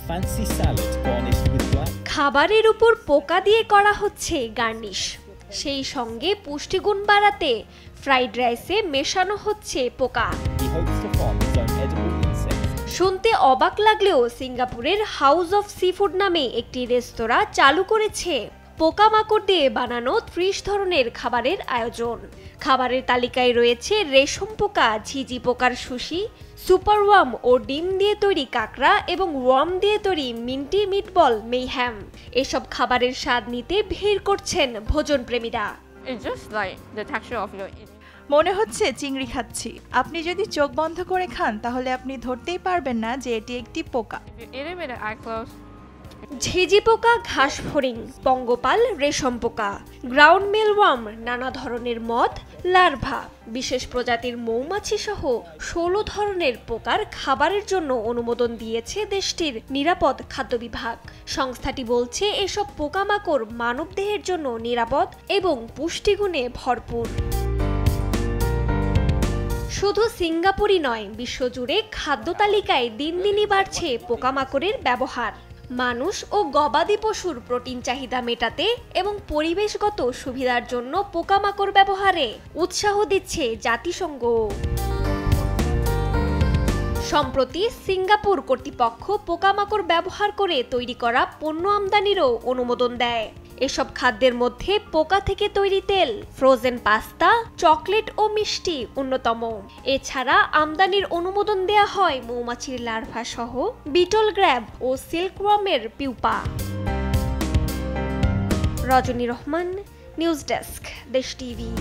fancy salad garnished with black. খাবারের উপর পোকা দিয়ে করা হচ্ছে গার্নিশ, সেই সঙ্গে পুষ্টিগুণ বাড়াতে ফ্রাইড রাইসে মেশানো হচ্ছে পোকা। He hopes to farm his own edible insects. শুনতে অবাক লাগলেও সিঙ্গাপুরের হাউস অফ সিফুড নামে একটি রেস্তোরাঁ চালু করেছে পোকামাকড় দিয়ে বানানো ৩০ ধরনের খাবারের আয়োজন। খাবারের তালিকায় রয়েছে রেশম পোকা, ঝিঝি পোকার সুশি, সুপার ওয়ার্ম ও ডিম দিয়ে তৈরি কাঁকড়া এবং ওয়ার্ম দিয়ে তৈরি মিন্টি মিটবল মেইহ্যাম। এসব খাবারের স্বাদ নিতে ভিড় করছেন ভোজনপ্রেমীরা। মনে হচ্ছে চিংড়ি খাচ্ছি। আপনি যদি চোখ বন্ধ করে খান তাহলে আপনি ধরতেই পারবেন না যে এটি একটি পোকা। ঝিঝি পোকা, ঘাস ফড়িং, পঙ্গপাল, রেশম পোকা, গ্রাউন্ড মেলওয়ার্ম, নানা ধরনের মথ, লার্ভা, বিশেষ প্রজাতির মৌমাছি সহ ১৬ ধরনের পোকার খাবারের জন্য অনুমোদন দিয়েছে দেশটির নিরাপদ খাদ্য বিভাগ। সংস্থাটি বলছে এসব পোকামাকড় মানবদেহের জন্য নিরাপদ এবং পুষ্টিগুণে ভরপুর। শুধু সিঙ্গাপুরই নয়, বিশ্বজুড়ে খাদ্য তালিকায় দিন দিনই বাড়ছে পোকামাকড়ের ব্যবহার। মানুষ ও গবাদি পশুর প্রোটিন চাহিদা মেটাতে এবং পরিবেশগত সুবিধার জন্য পোকামাকড় ব্যবহারে উৎসাহ দিচ্ছে জাতিসংঘ। সম্প্রতি সিঙ্গাপুর কর্তৃপক্ষ পোকামাকড় ব্যবহার করে তৈরি করা পণ্য আমদানিরও অনুমোদন দেয়। এসব খাদ্যের মধ্যে পোকা থেকে তৈরি তেল, ফ্রোজেন পাস্তা, চকলেট ও মিষ্টি অন্যতম। এছাড়া আমদানির অনুমোদন দেয়া হয় মৌমাছির লার্ভা সহ বিটল গ্র্যাব ও সিল্কওয়ার্মের পিউপা। রজনী রহমান, নিউজ ডেস্ক, দেশ টিভি।